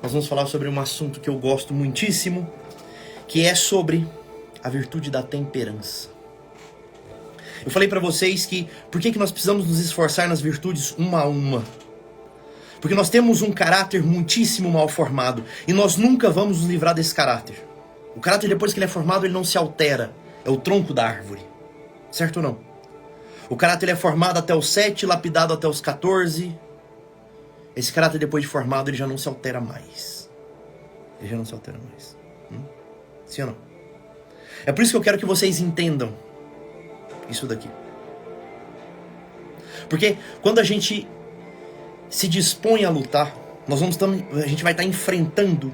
nós vamos falar sobre um assunto que eu gosto muitíssimo, que é sobre a virtude da temperança. Eu falei pra vocês que por que nós precisamos nos esforçar nas virtudes uma a uma? Porque nós temos um caráter muitíssimo mal formado e nós nunca vamos nos livrar desse caráter. O caráter, depois que ele é formado, ele não se altera. É o tronco da árvore. Certo ou não? O caráter ele é formado até os 7, lapidado até os 14. Esse caráter, depois de formado, ele já não se altera mais. Ele já não se altera mais. Sim ou não? É por isso que eu quero que vocês entendam isso daqui. Porque quando a gente se dispõe a lutar, a gente vai estar enfrentando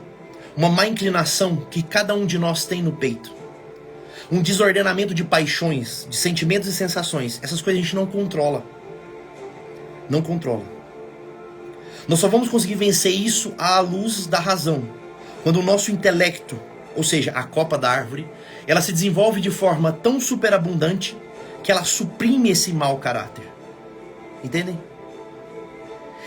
uma má inclinação que cada um de nós tem no peito. Um desordenamento de paixões, de sentimentos e sensações. Essas coisas a gente não controla. Não controla. Nós só vamos conseguir vencer isso à luz da razão. Quando o nosso intelecto, ou seja, a copa da árvore, ela se desenvolve de forma tão superabundante que ela suprime esse mau caráter. Entendem?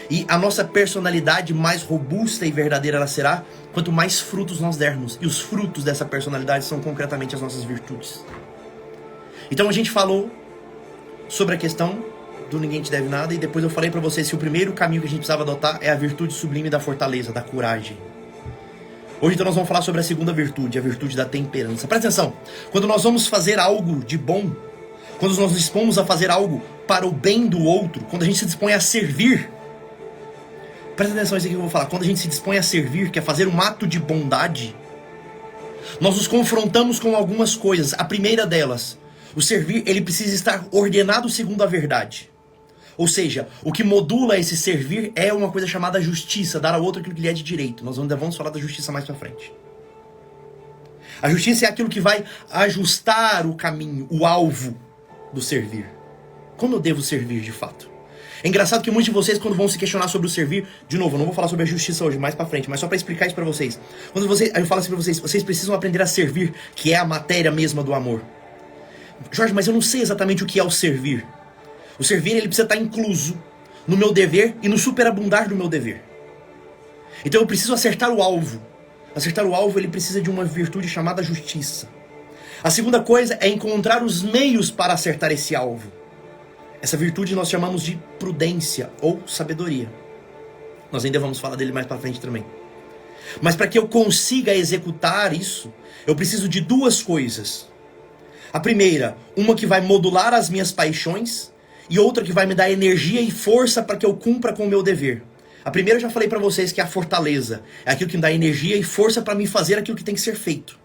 E a nossa personalidade mais robusta e verdadeira ela será quanto mais frutos nós dermos. E os frutos dessa personalidade são concretamente as nossas virtudes. Então a gente falou sobre a questão do ninguém te deve nada. E depois eu falei pra vocês que o primeiro caminho que a gente precisava adotar é a virtude sublime da fortaleza, da coragem. Hoje então nós vamos falar sobre a segunda virtude, a virtude da temperança. Presta atenção, quando nós vamos fazer algo de bom, quando nós nos dispomos a fazer algo para o bem do outro, quando a gente se dispõe a servir, presta atenção nisso aqui que eu vou falar, quando a gente se dispõe a servir, que é fazer um ato de bondade, nós nos confrontamos com algumas coisas. A primeira delas, o servir, ele precisa estar ordenado segundo a verdade. Ou seja, o que modula esse servir é uma coisa chamada justiça, dar ao outro aquilo que lhe é de direito. Nós ainda vamos falar da justiça mais pra frente. A justiça é aquilo que vai ajustar o caminho, o alvo do servir. Como eu devo servir de fato? É engraçado que muitos de vocês, quando vão se questionar sobre o servir, de novo, eu não vou falar sobre a justiça hoje, mais pra frente, mas só pra explicar isso pra vocês. Quando eu falo assim pra vocês, vocês precisam aprender a servir, que é a matéria mesma do amor. Jorge, mas eu não sei exatamente o que é o servir. O servir, ele precisa estar incluso no meu dever e no superabundar do meu dever. Então eu preciso acertar o alvo. Acertar o alvo, ele precisa de uma virtude chamada justiça. A segunda coisa é encontrar os meios para acertar esse alvo. Essa virtude nós chamamos de prudência ou sabedoria. Nós ainda vamos falar dele mais para frente também. Mas para que eu consiga executar isso, eu preciso de duas coisas. A primeira, uma que vai modular as minhas paixões, e outra que vai me dar energia e força para que eu cumpra com o meu dever. A primeira eu já falei para vocês que é a fortaleza. É aquilo que me dá energia e força para me fazer aquilo que tem que ser feito.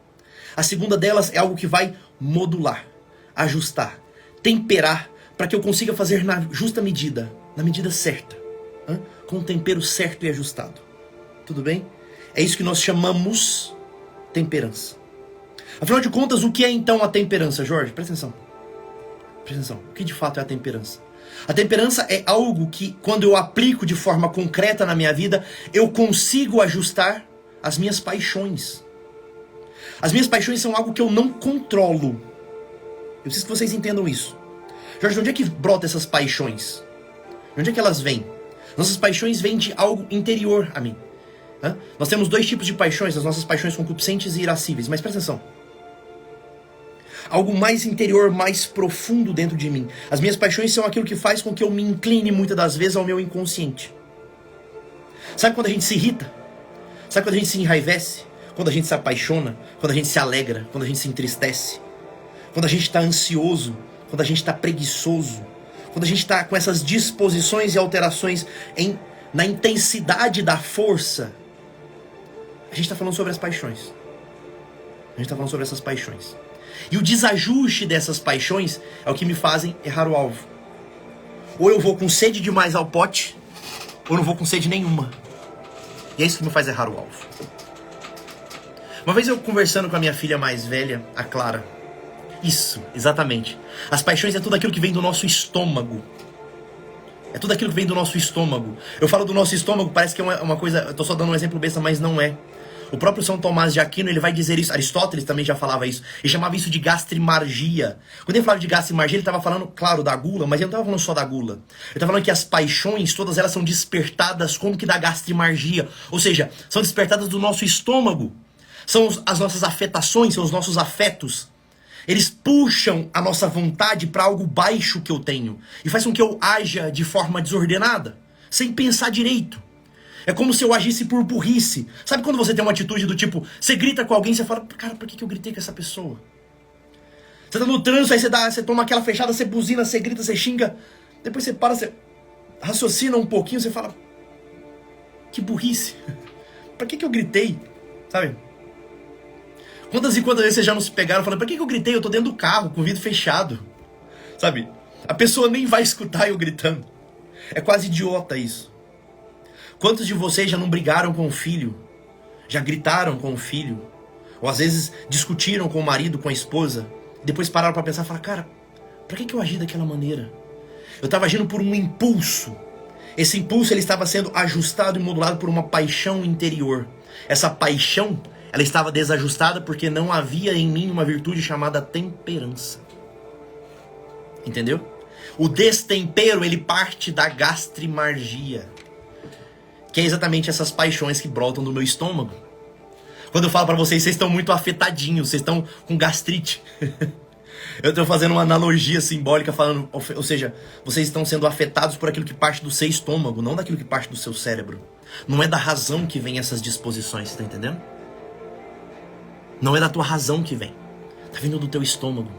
A segunda delas é algo que vai modular, ajustar, temperar, para que eu consiga fazer na justa medida, na medida certa, com o tempero certo e ajustado. Tudo bem? É isso que nós chamamos temperança. Afinal de contas, o que é então a temperança, Jorge? Presta atenção. Presta atenção, o que de fato é a temperança? A temperança é algo que, quando eu aplico de forma concreta na minha vida, eu consigo ajustar as minhas paixões. As minhas paixões são algo que eu não controlo. Eu preciso que vocês entendam isso. Jorge, de onde é que brota essas paixões? De onde é que elas vêm? Nossas paixões vêm de algo interior a mim. Nós temos dois tipos de paixões, as nossas paixões concupiscentes e irascíveis, mas presta atenção. Algo mais interior, mais profundo dentro de mim. As minhas paixões são aquilo que faz com que eu me incline muitas das vezes ao meu inconsciente. Sabe quando a gente se irrita? Sabe quando a gente se enraivece? Quando a gente se apaixona? Quando a gente se alegra? Quando a gente se entristece? Quando a gente está ansioso? Quando a gente está preguiçoso? Quando a gente está com essas disposições e alterações na intensidade da força? A gente está falando sobre as paixões. A gente está falando sobre essas paixões. E o desajuste dessas paixões é o que me fazem errar o alvo. Ou eu vou com sede demais ao pote, ou não vou com sede nenhuma. E é isso que me faz errar o alvo. Uma vez eu conversando com a minha filha mais velha, a Clara. Isso, exatamente. As paixões é tudo aquilo que vem do nosso estômago. É tudo aquilo que vem do nosso estômago. Eu falo do nosso estômago, parece que é uma coisa... Eu tô só dando um exemplo besta, mas não é. O próprio São Tomás de Aquino, ele vai dizer isso, Aristóteles também já falava isso, ele chamava isso de gastrimargia. Quando ele falava de gastrimargia, ele estava falando, claro, da gula, mas ele não estava falando só da gula. Ele estava falando que as paixões, todas elas são despertadas como que da gastrimargia, ou seja, são despertadas do nosso estômago. São as nossas afetações, são os nossos afetos. Eles puxam a nossa vontade para algo baixo que eu tenho e faz com que eu haja de forma desordenada, sem pensar direito. É como se eu agisse por burrice. Sabe quando você tem uma atitude do tipo, você grita com alguém e você fala, cara, por que eu gritei com essa pessoa? Você tá no trânsito, aí você toma aquela fechada, você buzina, você grita, você xinga. Depois você para, você raciocina um pouquinho, você fala, que burrice. Pra que eu gritei? Sabe? Quantas e quantas vezes vocês já não se pegaram falando, pra que eu gritei? Eu tô dentro do carro, com o vidro fechado. Sabe? A pessoa nem vai escutar eu gritando. É quase idiota isso. Quantos de vocês já não brigaram com o filho? Já gritaram com o filho? Ou às vezes discutiram com o marido, com a esposa? E depois pararam pra pensar e falaram, cara, pra que eu agi daquela maneira? Eu estava agindo por um impulso. Esse impulso ele estava sendo ajustado e modulado por uma paixão interior. Essa paixão, ela estava desajustada porque não havia em mim uma virtude chamada temperança. Entendeu? O destempero, ele parte da gastrimargia, que é exatamente essas paixões que brotam do meu estômago. Quando eu falo pra vocês estão muito afetadinhos, vocês estão com gastrite. Eu estou fazendo uma analogia simbólica falando, ou seja, vocês estão sendo afetados por aquilo que parte do seu estômago, não daquilo que parte do seu cérebro. Não é da razão que vem essas disposições, você tá entendendo? Não é da tua razão que vem. Tá vindo do teu estômago.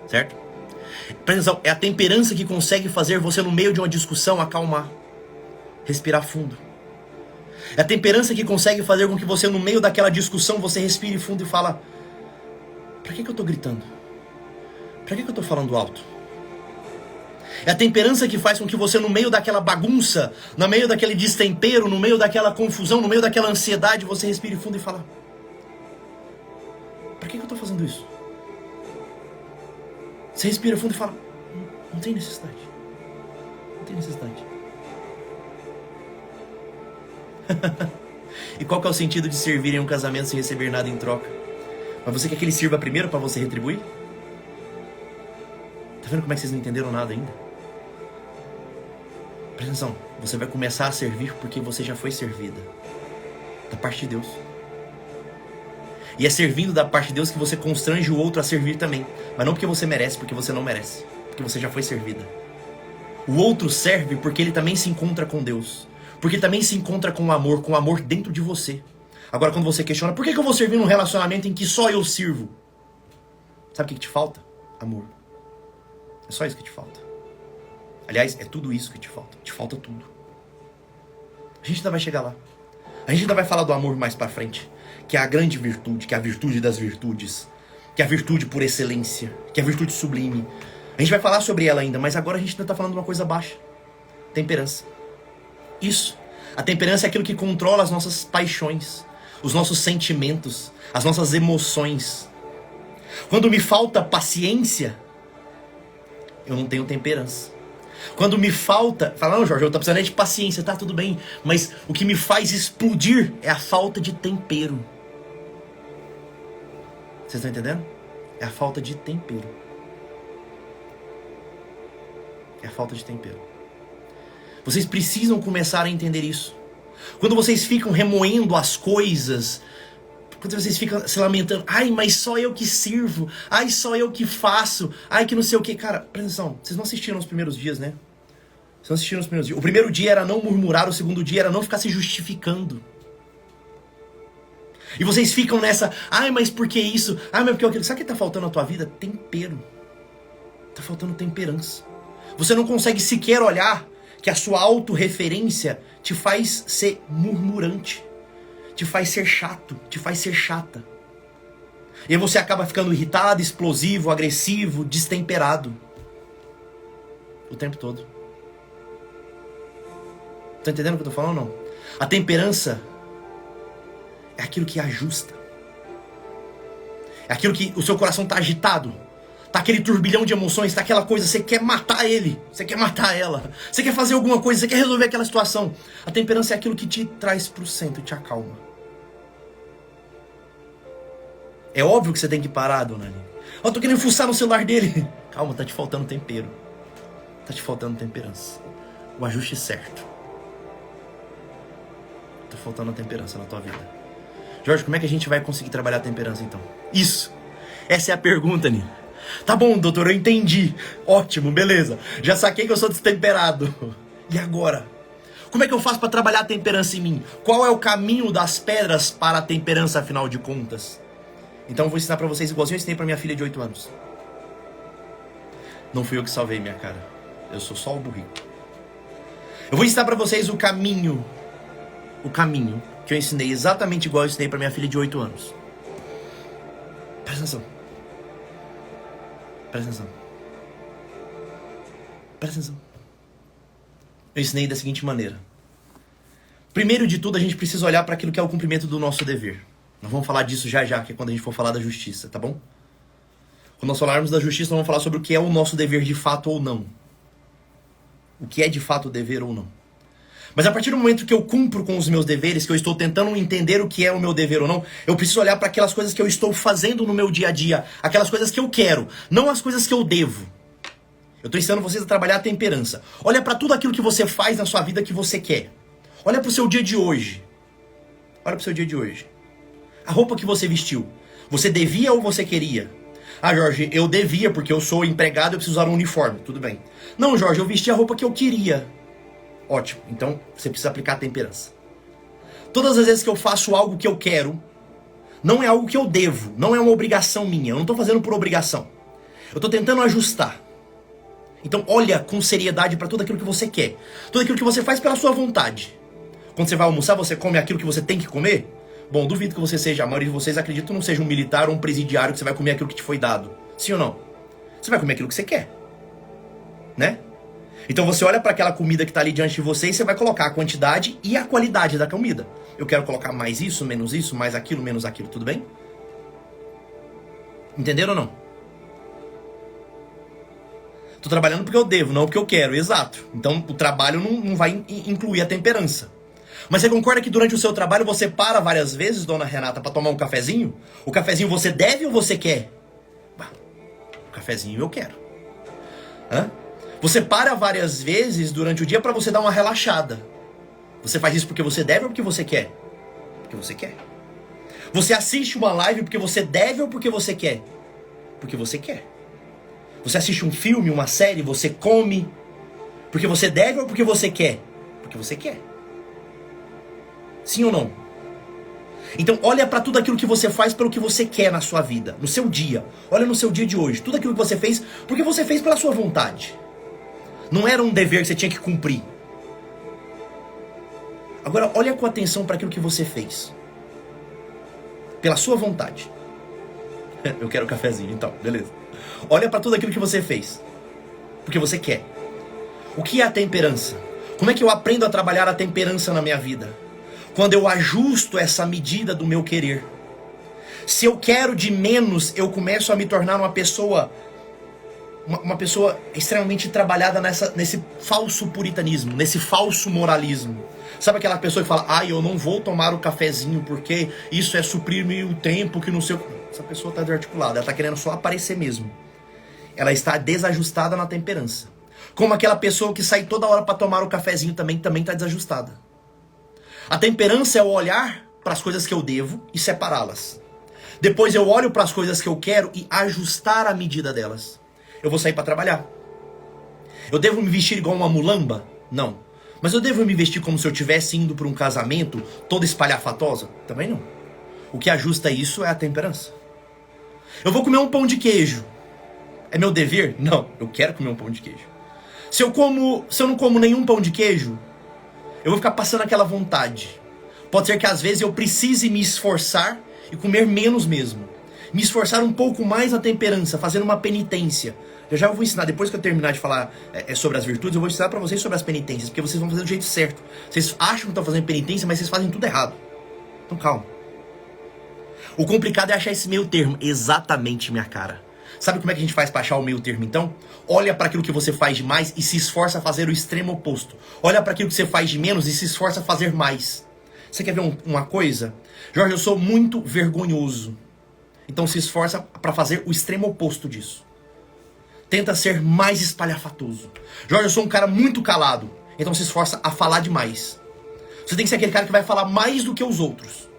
Certo? Presta atenção, é a temperança que consegue fazer você no meio de uma discussão acalmar. Respirar fundo. É a temperança que consegue fazer com que você no meio daquela discussão você respire fundo e fala, pra que eu tô gritando? Pra que eu tô falando alto? É a temperança que faz com que você no meio daquela bagunça, no meio daquele destempero, no meio daquela confusão, no meio daquela ansiedade, você respire fundo e fala, pra que eu tô fazendo isso? Você respira fundo e fala, não tem necessidade. Não tem necessidade. E qual que é o sentido de servir em um casamento sem receber nada em troca? Mas você quer que ele sirva primeiro para você retribuir? Tá vendo como é que vocês não entenderam nada ainda? Presta atenção, você vai começar a servir porque você já foi servida da parte de Deus. E é servindo da parte de Deus que você constrange o outro a servir também. Mas não porque você merece, porque você não merece. Porque você já foi servida. O outro serve porque ele também se encontra com Deus. Porque também se encontra com o amor dentro de você. Agora quando você questiona, por que eu vou servir num relacionamento em que só eu sirvo? Sabe o que te falta? Amor. É só isso que te falta. Aliás, é tudo isso que te falta. Te falta tudo. A gente ainda vai chegar lá. A gente ainda vai falar do amor mais pra frente. Que é a grande virtude, que é a virtude das virtudes. Que é a virtude por excelência. Que é a virtude sublime. A gente vai falar sobre ela ainda, mas agora a gente ainda tá falando de uma coisa baixa. Temperança. Isso. A temperança é aquilo que controla as nossas paixões, os nossos sentimentos, as nossas emoções. Quando me falta paciência, eu não tenho temperança. Quando me falta... Fala, não, Jorge, eu tô precisando de paciência, tá tudo bem. Mas o que me faz explodir é a falta de tempero. Vocês estão entendendo? É a falta de tempero. É a falta de tempero. Vocês precisam começar a entender isso. Quando vocês ficam remoendo as coisas, quando vocês ficam se lamentando, ai, mas só eu que sirvo, ai, só eu que faço, ai, que não sei o que. Cara, presta atenção, vocês não assistiram os primeiros dias, né? Vocês não assistiram os primeiros dias. O primeiro dia era não murmurar, o segundo dia era não ficar se justificando. E vocês ficam nessa, ai, mas por que isso? Ai, mas por que aquilo? Sabe o que tá faltando na tua vida? Tempero. Tá faltando temperança. Você não consegue sequer olhar que a sua autorreferência te faz ser murmurante, te faz ser chato, te faz ser chata. E aí você acaba ficando irritado, explosivo, agressivo, destemperado. O tempo todo. Tá entendendo o que eu tô falando ou não? A temperança é aquilo que ajusta. É aquilo que o seu coração tá agitado. Tá aquele turbilhão de emoções, tá aquela coisa, você quer matar ele, você quer matar ela, você quer fazer alguma coisa, você quer resolver aquela situação. A temperança é aquilo que te traz pro centro, te acalma. É óbvio que você tem que parar, dona Aline. Eu tô querendo fuçar no celular dele. Calma, tá te faltando tempero. Tá te faltando temperança. O ajuste certo. Tá faltando a temperança na tua vida. Jorge, como é que a gente vai conseguir trabalhar a temperança então? Isso. Essa é a pergunta, Nina. Tá bom, doutor, eu entendi. Ótimo, beleza. Já saquei que eu sou destemperado. E agora? Como é que eu faço para trabalhar a temperança em mim? Qual é o caminho das pedras para a temperança, afinal de contas? Então eu vou ensinar para vocês igualzinho eu ensinei para minha filha de 8 anos. Não fui eu que salvei minha cara. Eu sou só o burrico. Eu vou ensinar para vocês o caminho que eu ensinei exatamente igual eu ensinei para minha filha de 8 anos. Presta atenção. Presta atenção. Presta atenção. Eu ensinei da seguinte maneira. Primeiro de tudo, a gente precisa olhar para aquilo que é o cumprimento do nosso dever. Nós vamos falar disso já, que é quando a gente for falar da justiça, tá bom? Quando nós falarmos da justiça, nós vamos falar sobre o que é o nosso dever de fato ou não. O que é de fato o dever ou não. Mas a partir do momento que eu cumpro com os meus deveres, que eu estou tentando entender o que é o meu dever ou não, eu preciso olhar para aquelas coisas que eu estou fazendo no meu dia a dia, aquelas coisas que eu quero, não as coisas que eu devo. Eu estou ensinando vocês a trabalhar a temperança. Olha para tudo aquilo que você faz na sua vida que você quer. Olha para o seu dia de hoje. Olha para o seu dia de hoje. A roupa que você vestiu, você devia ou você queria? Ah, Jorge, eu devia porque eu sou empregado e eu preciso usar um uniforme. Tudo bem. Não, Jorge, eu vesti a roupa que eu queria. Ótimo, então você precisa aplicar a temperança. Todas as vezes que eu faço algo que eu quero, não é algo que eu devo, não é uma obrigação minha, eu não estou fazendo por obrigação. Eu estou tentando ajustar. Então olha com seriedade para tudo aquilo que você quer. Tudo aquilo que você faz pela sua vontade. Quando você vai almoçar, você come aquilo que você tem que comer? Bom, duvido que você seja, a maioria de vocês acredito que não seja um militar ou um presidiário que você vai comer aquilo que te foi dado. Sim ou não? Você vai comer aquilo que você quer. Né? Então você olha para aquela comida que está ali diante de você e você vai colocar a quantidade e a qualidade da comida. Eu quero colocar mais isso, mais aquilo, menos aquilo, tudo bem? Entenderam ou não? Tô trabalhando porque eu devo, não porque eu quero, exato. Então o trabalho não vai incluir a temperança. Mas você concorda que durante o seu trabalho você para várias vezes, dona Renata, para tomar um cafezinho? O cafezinho você deve ou você quer? Bah, o cafezinho eu quero. Hã? Você para várias vezes durante o dia para você dar uma relaxada. Você faz isso porque você deve ou porque você quer? Porque você quer. Você assiste uma live porque você deve ou porque você quer? Porque você quer. Você assiste um filme, uma série, você come porque você deve ou porque você quer? Porque você quer. Sim ou não? Então olha para tudo aquilo que você faz pelo que você quer na sua vida, no seu dia. Olha no seu dia de hoje, tudo aquilo que você fez porque você fez pela sua vontade. Não era um dever que você tinha que cumprir. Agora olha com atenção para aquilo que você fez. Pela sua vontade. Eu quero um cafezinho, então, beleza. Olha para tudo aquilo que você fez. Porque você quer. O que é a temperança? Como é que eu aprendo a trabalhar a temperança na minha vida? Quando eu ajusto essa medida do meu querer. Se eu quero de menos, eu começo a me tornar uma pessoa extremamente trabalhada nesse falso puritanismo, nesse falso moralismo. Sabe aquela pessoa que fala, eu não vou tomar o cafezinho porque isso é suprir-me o tempo que não sei... Essa pessoa está desarticulada, ela está querendo só aparecer mesmo. Ela está desajustada na temperança. Como aquela pessoa que sai toda hora para tomar o cafezinho também está desajustada. A temperança é o olhar para as coisas que eu devo e separá-las. Depois eu olho para as coisas que eu quero e ajustar a medida delas. Eu vou sair para trabalhar. Eu devo me vestir igual uma mulamba? Não. Mas eu devo me vestir como se eu estivesse indo para um casamento toda espalhafatosa? Também não. O que ajusta isso é a temperança. Eu vou comer um pão de queijo. É meu dever? Não, eu quero comer um pão de queijo. Se eu não como nenhum pão de queijo, eu vou ficar passando aquela vontade. Pode ser que às vezes eu precise me esforçar e comer menos mesmo. Me esforçar um pouco mais na temperança, fazendo uma penitência. Eu já vou ensinar, depois que eu terminar de falar sobre as virtudes, eu vou ensinar pra vocês sobre as penitências, porque vocês vão fazer do jeito certo. Vocês acham que estão fazendo penitência, mas vocês fazem tudo errado. Então calma. O complicado é achar esse meio termo, exatamente minha cara. Sabe como é que a gente faz pra achar o meio termo, então? Olha para aquilo que você faz de mais e se esforça a fazer o extremo oposto. Olha para aquilo que você faz de menos e se esforça a fazer mais. Você quer ver uma coisa? Jorge, eu sou muito vergonhoso. Então se esforça para fazer o extremo oposto disso. Tenta ser mais espalhafatoso. Jorge, eu sou um cara muito calado. Então se esforça a falar demais. Você tem que ser aquele cara que vai falar mais do que os outros.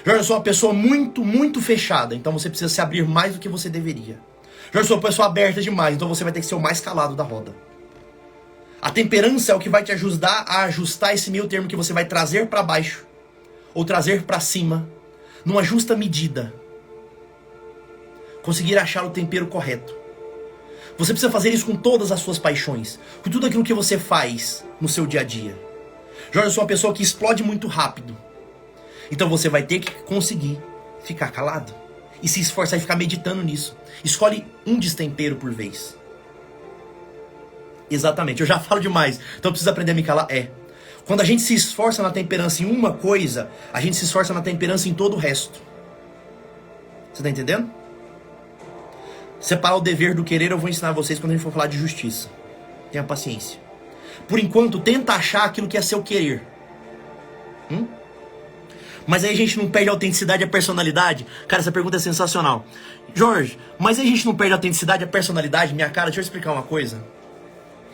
Jorge, eu sou uma pessoa muito fechada. Então você precisa se abrir mais do que você deveria. Jorge, eu sou uma pessoa aberta demais. Então você vai ter que ser o mais calado da roda. A temperança é o que vai te ajudar a ajustar esse meio termo que você vai trazer para baixo. Ou trazer para cima. Numa justa medida. Conseguir achar o tempero correto. Você precisa fazer isso com todas as suas paixões. Com tudo aquilo que você faz no seu dia a dia. Jorge, eu sou uma pessoa que explode muito rápido. Então você vai ter que conseguir ficar calado. E se esforçar e ficar meditando nisso. Escolhe um destempero por vez. Exatamente, eu já falo demais. Então eu preciso aprender a me calar. Quando a gente se esforça na temperança em uma coisa, a gente se esforça na temperança em todo o resto. Você tá entendendo? Separar o dever do querer eu vou ensinar vocês quando a gente for falar de justiça. Tenha paciência. Por enquanto, tenta achar aquilo que é seu querer. Mas aí a gente não perde a autenticidade e a personalidade? Cara, essa pergunta é sensacional. Jorge, mas aí a gente não perde a autenticidade e a personalidade? Minha cara, deixa eu explicar uma coisa.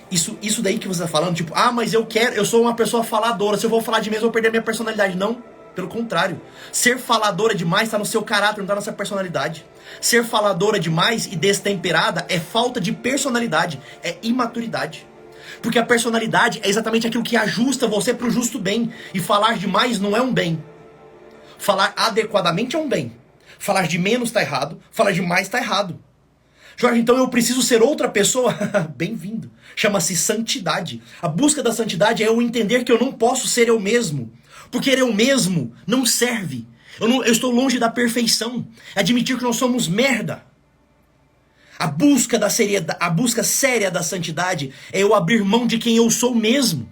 Isso daí que você tá falando, tipo, mas eu sou uma pessoa faladora, se eu vou falar demais eu vou perder a minha personalidade. Não, pelo contrário. Ser faladora demais tá no seu caráter, não tá na sua personalidade. Ser faladora demais e destemperada é falta de personalidade, é imaturidade. Porque a personalidade é exatamente aquilo que ajusta você pro justo bem. E falar demais não é um bem. Falar adequadamente é um bem. Falar de menos tá errado, falar de mais tá errado. Jorge, então eu preciso ser outra pessoa? Bem-vindo. Chama-se santidade. A busca da santidade é eu entender que eu não posso ser eu mesmo. Porque eu mesmo não serve. Eu estou longe da perfeição. Admitir que nós somos merda. A busca séria da santidade é eu abrir mão de quem eu sou mesmo.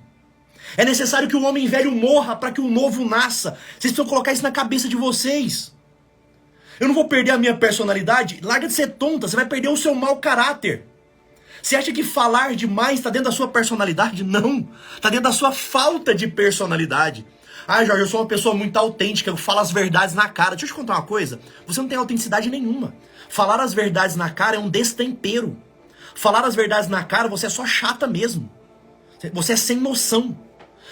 É necessário que o homem velho morra para que o novo nasça. Vocês precisam colocar isso na cabeça de vocês. Eu não vou perder a minha personalidade. Larga de ser tonta, você vai perder o seu mau caráter. Você acha que falar demais está dentro da sua personalidade? Não, está dentro da sua falta de personalidade. Jorge, eu sou uma pessoa muito autêntica, eu falo as verdades na cara. Deixa eu te contar uma coisa, você não tem autenticidade nenhuma. Falar as verdades na cara é um destempero. Falar as verdades na cara, você é só chata mesmo. Você é sem noção.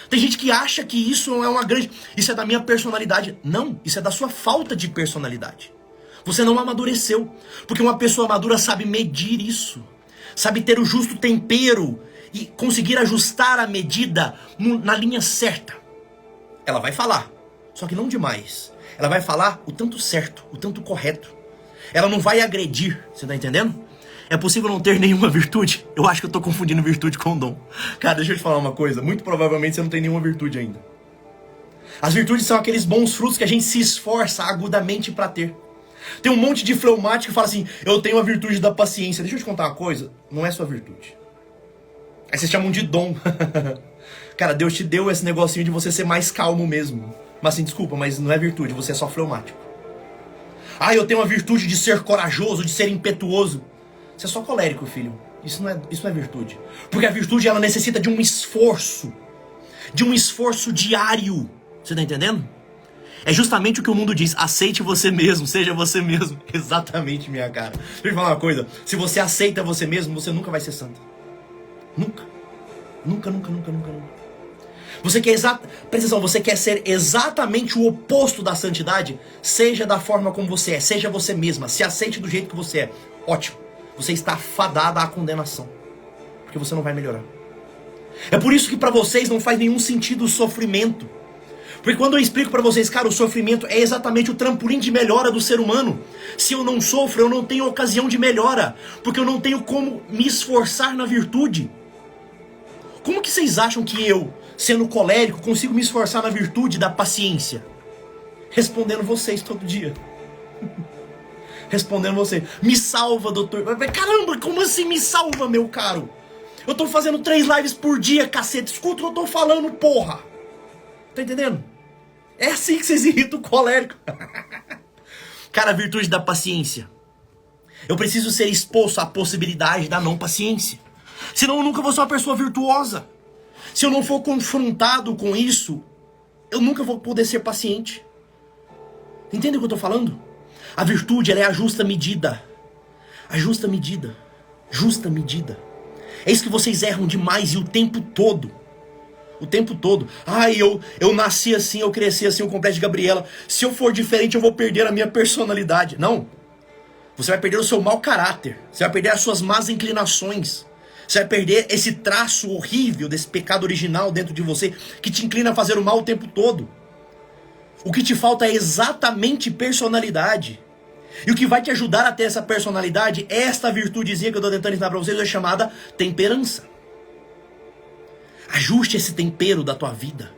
Tem gente que acha que isso é uma grande... Isso é da minha personalidade. Não, isso é da sua falta de personalidade. Você não amadureceu. Porque uma pessoa madura sabe medir isso. Sabe ter o justo tempero e conseguir ajustar a medida na linha certa. Ela vai falar, só que não demais. Ela vai falar o tanto certo, o tanto correto. Ela não vai agredir, você tá entendendo? É possível não ter nenhuma virtude? Eu acho que eu tô confundindo virtude com dom. Cara, deixa eu te falar uma coisa. Muito provavelmente você não tem nenhuma virtude ainda. As virtudes são aqueles bons frutos que a gente se esforça agudamente pra ter. Tem um monte de fleumático que fala assim, eu tenho a virtude da paciência. Deixa eu te contar uma coisa, não é sua virtude. Aí vocês chamam de dom. Cara, Deus te deu esse negocinho de você ser mais calmo mesmo. Mas assim, desculpa, mas não é virtude, você é só fleumático. Eu tenho a virtude de ser corajoso, de ser impetuoso. Você é só colérico, filho. Isso não é virtude. Porque a virtude, ela necessita de um esforço. De um esforço diário. Você tá entendendo? É justamente o que o mundo diz. Aceite você mesmo, seja você mesmo. Exatamente, minha cara. Deixa eu falar uma coisa. Se você aceita você mesmo, você nunca vai ser santo. Nunca. Nunca. Você quer presta atenção, você quer ser exatamente o oposto da santidade? Seja da forma como você é. Seja você mesma. Se aceite do jeito que você é. Ótimo. Você está fadada à condenação. Porque você não vai melhorar. É por isso que para vocês não faz nenhum sentido o sofrimento. Porque quando eu explico para vocês, cara, o sofrimento é exatamente o trampolim de melhora do ser humano. Se eu não sofro, eu não tenho ocasião de melhora. Porque eu não tenho como me esforçar na virtude. Como que vocês acham que eu, sendo colérico, consigo me esforçar na virtude da paciência? Respondendo vocês todo dia. Respondendo você. Me salva, doutor. Caramba, como assim me salva, meu caro? Eu tô fazendo 3 lives por dia, cacete. Escuta o que eu tô falando, porra. Tá entendendo? É assim que vocês irritam o colérico. Cara, a virtude da paciência Eu preciso ser exposto à possibilidade da não paciência. Senão eu nunca vou ser uma pessoa virtuosa. Se eu não for confrontado com isso, eu nunca vou poder ser paciente. Entende o que eu estou falando? A virtude, ela é a justa medida. A justa medida. Justa medida. É isso que vocês erram demais e o tempo todo. O tempo todo. Eu nasci assim, eu cresci assim, o complexo de Gabriela. Se eu for diferente, eu vou perder a minha personalidade. Não. Você vai perder o seu mau caráter. Você vai perder as suas más inclinações. Você vai perder esse traço horrível desse pecado original dentro de você que te inclina a fazer o mal o tempo todo. O que te falta é exatamente personalidade. E o que vai te ajudar a ter essa personalidade, esta virtudezinha que eu estou tentando ensinar para vocês, é chamada temperança. Ajuste esse tempero da tua vida.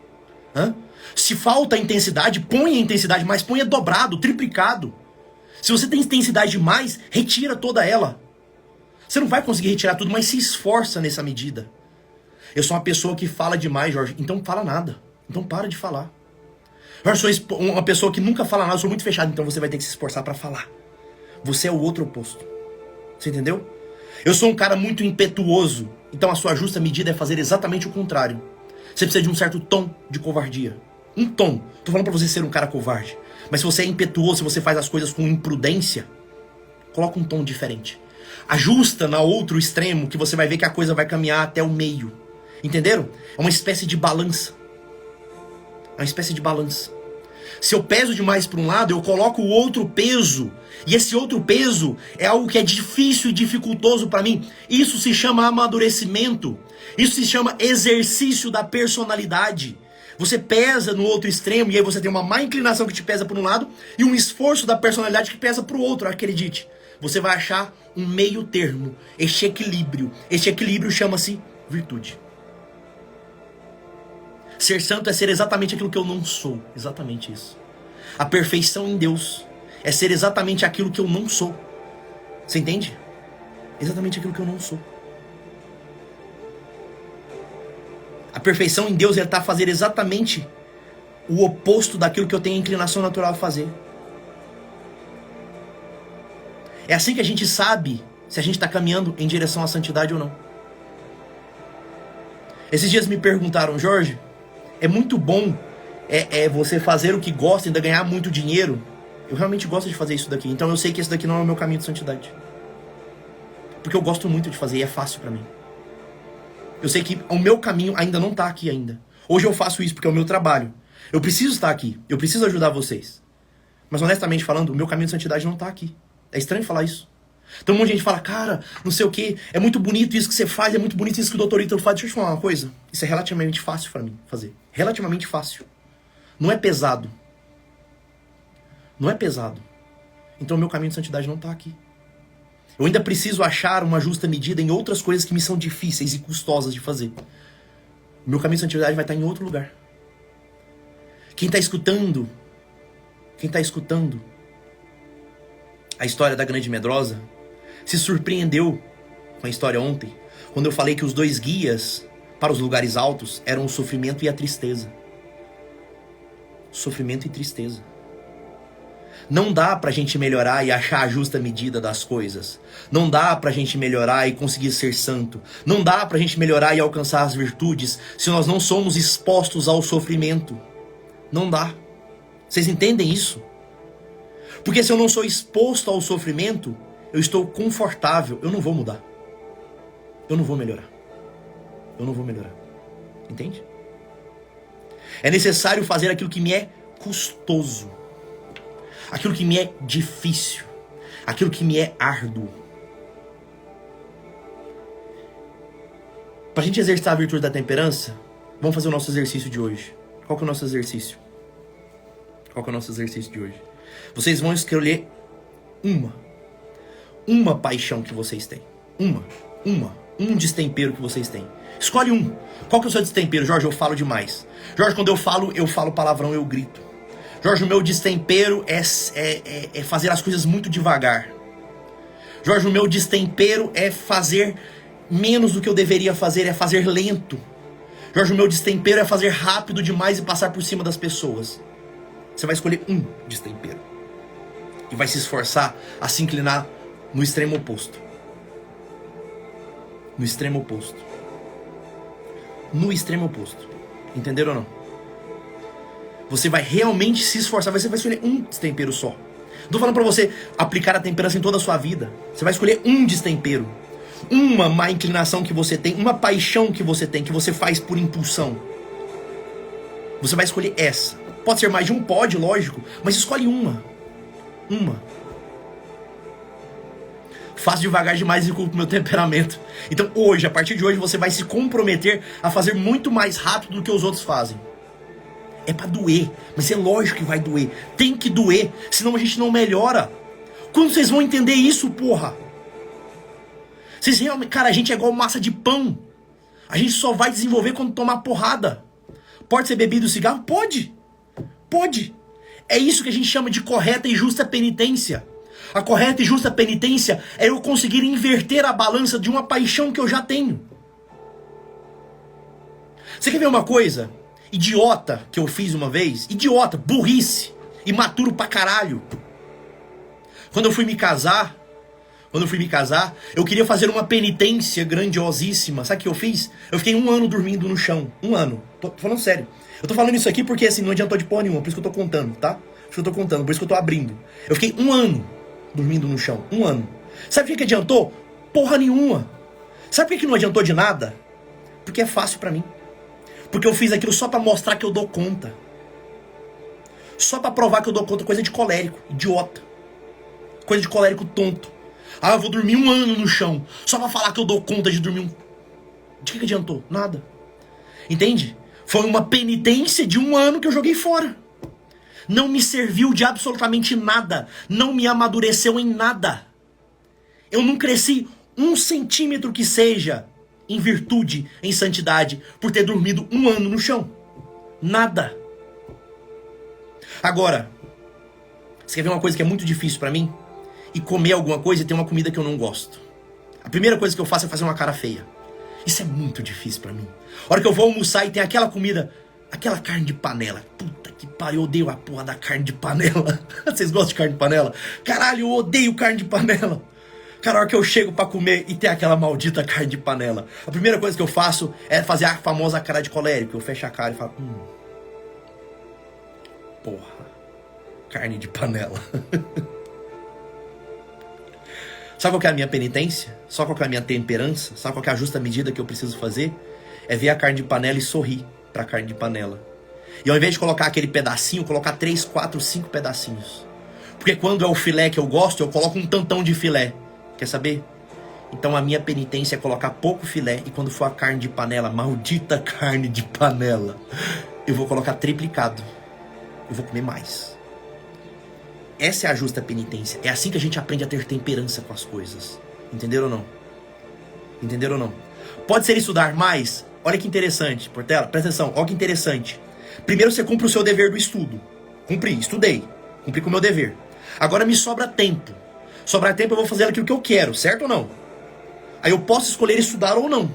Se falta intensidade, ponha intensidade, mas ponha dobrado, triplicado. Se você tem intensidade demais, retira toda ela. Você não vai conseguir retirar tudo, mas se esforça nessa medida. Eu sou uma pessoa que fala demais, Jorge, então não fala nada. Então para de falar. Eu sou uma pessoa que nunca fala nada, eu sou muito fechado, então você vai ter que se esforçar para falar. Você é o outro oposto. Você entendeu? Eu sou um cara muito impetuoso, então a sua justa medida é fazer exatamente o contrário. Você precisa de um certo tom de covardia. Um tom. Tô falando pra você ser um cara covarde. Mas se você é impetuoso, se você faz as coisas com imprudência, coloca um tom diferente. Ajusta no outro extremo que você vai ver que a coisa vai caminhar até o meio. Entenderam? É uma espécie de balança. É uma espécie de balança. Se eu peso demais para um lado, eu coloco o outro peso. E esse outro peso é algo que é difícil e dificultoso para mim. Isso se chama amadurecimento. Isso se chama exercício da personalidade. Você pesa no outro extremo e aí você tem uma má inclinação que te pesa por um lado e um esforço da personalidade que pesa para o outro, acredite. Você vai achar um meio termo, este equilíbrio. Este equilíbrio chama-se virtude. Ser santo é ser exatamente aquilo que eu não sou. Exatamente isso. A perfeição em Deus é ser exatamente aquilo que eu não sou. Você entende? Exatamente aquilo que eu não sou. A perfeição em Deus é estar a fazer exatamente o oposto daquilo que eu tenho a inclinação natural a fazer. É assim que a gente sabe se a gente está caminhando em direção à santidade ou não. Esses dias me perguntaram, Jorge, é muito bom você fazer o que gosta e ainda ganhar muito dinheiro. Eu realmente gosto de fazer isso daqui. Então eu sei que esse daqui não é o meu caminho de santidade. Porque eu gosto muito de fazer e é fácil pra mim. Eu sei que o meu caminho ainda não tá aqui ainda. Hoje eu faço isso porque é o meu trabalho. Eu preciso estar aqui. Eu preciso ajudar vocês. Mas honestamente falando, o meu caminho de santidade não tá aqui. É estranho falar isso. Então um monte de gente fala, cara, não sei o que, é muito bonito isso que você faz, é muito bonito isso que o Dr. Ítalo faz. Deixa eu te falar uma coisa. Isso é relativamente fácil pra mim fazer. Relativamente fácil. Não é pesado. Não é pesado. Então o meu caminho de santidade não tá aqui. Eu ainda preciso achar uma justa medida em outras coisas que me são difíceis e custosas de fazer. O meu caminho de santidade vai estar em outro lugar. Quem tá escutando a história da Grande Medrosa se surpreendeu com a história ontem, quando eu falei que os dois guias para os lugares altos eram o sofrimento e a tristeza. Sofrimento e tristeza. Não dá pra gente melhorar e achar a justa medida das coisas. Não dá pra gente melhorar e conseguir ser santo. Não dá pra gente melhorar e alcançar as virtudes se nós não somos expostos ao sofrimento. Não dá. Vocês entendem isso? Porque se eu não sou exposto ao sofrimento, eu estou confortável, eu não vou mudar. Eu não vou melhorar. Eu não vou melhorar. Entende? É necessário fazer aquilo que me é custoso. Aquilo que me é difícil. Aquilo que me é árduo. Para a gente exercitar a virtude da temperança, vamos fazer o nosso exercício de hoje. Qual que é o nosso exercício? Qual que é o nosso exercício de hoje? Vocês vão escolher uma paixão que vocês têm. Um destempero que vocês têm. Escolhe um. Qual que é o seu destempero? Jorge, eu falo demais. Jorge, quando eu falo palavrão, eu grito. Jorge, o meu destempero é fazer as coisas muito devagar. Jorge, o meu destempero é fazer menos do que eu deveria fazer, é fazer lento. Jorge, o meu destempero é fazer rápido demais e passar por cima das pessoas. Você vai escolher um destempero. E vai se esforçar a se inclinar no extremo oposto. No extremo oposto. No extremo oposto. Entenderam ou não? Você vai realmente se esforçar. Você vai escolher um destempero só. Não tô falando pra você aplicar a temperança em toda a sua vida. Você vai escolher um destempero. Uma má inclinação que você tem. Uma paixão que você tem. Que você faz por impulsão. Você vai escolher essa. Pode ser mais de um? Pode, lógico. Mas escolhe uma. Uma. Faço devagar demais e culpo meu temperamento. Então hoje, a partir de hoje, você vai se comprometer a fazer muito mais rápido do que os outros fazem. É pra doer, mas é lógico que vai doer. Tem que doer, senão a gente não melhora. Quando vocês vão entender isso, porra? Vocês realmente... Cara, a gente é igual massa de pão. A gente só vai desenvolver quando tomar porrada. Pode ser bebido cigarro? Pode. Pode. É isso que a gente chama de correta e justa penitência. A correta e justa penitência é eu conseguir inverter a balança de uma paixão que eu já tenho. Você quer ver uma coisa idiota que eu fiz uma vez? Idiota, burrice, imaturo pra caralho. Quando eu fui me casar, eu queria fazer uma penitência grandiosíssima. Sabe o que eu fiz? Eu fiquei 1 ano dormindo no chão. 1 ano. Tô falando sério. Eu tô falando isso aqui porque assim, não adiantou de porra nenhuma. Por isso que eu tô contando, tá? Por isso que eu tô contando, por isso que eu tô abrindo. Eu fiquei 1 ano dormindo no chão. 1 ano. Sabe o que adiantou? Porra nenhuma. Sabe por que não adiantou de nada? Porque é fácil pra mim. Porque eu fiz aquilo só pra mostrar que eu dou conta. Só pra provar que eu dou conta. Coisa de colérico, idiota. Coisa de colérico tonto. Ah, eu vou dormir 1 ano no chão. Só pra falar que eu dou conta de dormir De que adiantou? Nada. Entende? Foi uma penitência de 1 ano que eu joguei fora. Não me serviu de absolutamente nada. Não me amadureceu em nada. Eu não cresci 1 centímetro que seja em virtude, em santidade, por ter dormido 1 ano no chão. Nada. Agora, você quer ver uma coisa que é muito difícil pra mim? E comer alguma coisa e ter uma comida que eu não gosto. A primeira coisa que eu faço é fazer uma cara feia. Isso é muito difícil pra mim. A hora que eu vou almoçar e tem aquela comida, aquela carne de panela. Puta que pariu, eu odeio a porra da carne de panela. Vocês gostam de carne de panela? Caralho, eu odeio carne de panela. Cara, a hora que eu chego pra comer e tem aquela maldita carne de panela, a primeira coisa que eu faço é fazer a famosa cara de colérico. Eu fecho a cara e falo, porra, carne de panela. Sabe qual que é a minha penitência? Sabe qual que é a minha temperança? Sabe qual que é a justa medida que eu preciso fazer? É ver a carne de panela e sorrir pra carne de panela. E ao invés de colocar aquele pedacinho, colocar 3, 4, 5 pedacinhos. Porque quando é o filé que eu gosto, eu coloco um tantão de filé. Quer saber? Então a minha penitência é colocar pouco filé. E quando for a carne de panela, maldita carne de panela, eu vou colocar triplicado. Eu vou comer mais. Essa é a justa penitência. É assim que a gente aprende a ter temperança com as coisas. Entenderam ou não? Entenderam ou não? Pode ser estudar mais? Olha que interessante, Portela, presta atenção, olha que interessante. Primeiro você cumpre o seu dever do estudo. Cumpri, estudei. Cumpri com o meu dever. Agora me sobra tempo. Sobrar tempo eu vou fazer aquilo que eu quero, certo ou não? Aí eu posso escolher estudar ou não.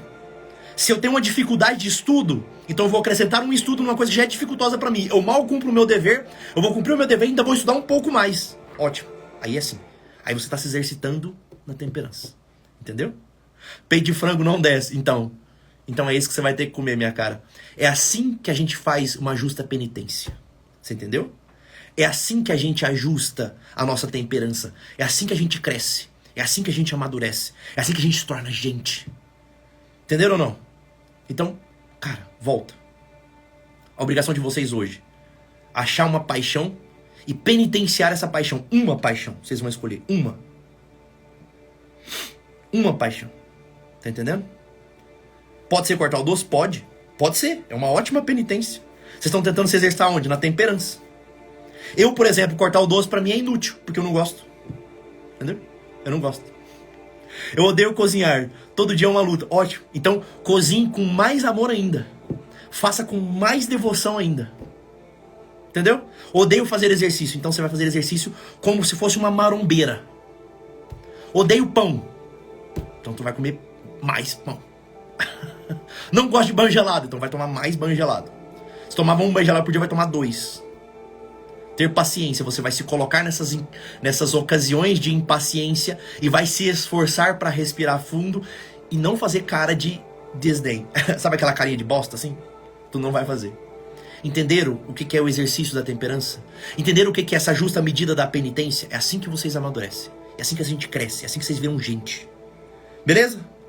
Se eu tenho uma dificuldade de estudo, então eu vou acrescentar um estudo numa coisa que já é dificultosa pra mim. Eu mal cumpro o meu dever, eu vou cumprir o meu dever e ainda vou estudar um pouco mais. Ótimo. Aí é assim. Aí você tá se exercitando na temperança. Entendeu? Peito de frango não desce. Então é isso que você vai ter que comer, minha cara. É assim que a gente faz uma justa penitência. Você entendeu? É assim que a gente ajusta a nossa temperança. É assim que a gente cresce. É assim que a gente amadurece. É assim que a gente se torna gente. Entenderam ou não? Então, cara, volta. A obrigação de vocês hoje: achar uma paixão e penitenciar essa paixão. Uma paixão. Vocês vão escolher uma. Uma paixão. Tá entendendo? Pode ser cortar o doce? Pode. Pode ser. É uma ótima penitência. Vocês estão tentando se exercitar onde? Na temperança. Eu, por exemplo, cortar o doce pra mim é inútil, porque eu não gosto. Entendeu? Eu não gosto. Eu odeio cozinhar. Todo dia é uma luta. Ótimo. Então, cozinhe com mais amor ainda. Faça com mais devoção ainda. Entendeu? Odeio fazer exercício. Então você vai fazer exercício como se fosse uma marombeira. Odeio pão. Então tu vai comer mais pão. Não gosto de banho gelado. Então vai tomar mais banho gelado. Se tomava um banho gelado por dia, vai tomar 2. Ter paciência, você vai se colocar nessas ocasiões de impaciência e vai se esforçar para respirar fundo e não fazer cara de desdém. Sabe aquela carinha de bosta assim? Tu não vai fazer. Entenderam o que é o exercício da temperança? Entenderam o que é essa justa medida da penitência? É assim que vocês amadurecem. É assim que a gente cresce. É assim que vocês viram gente. Beleza?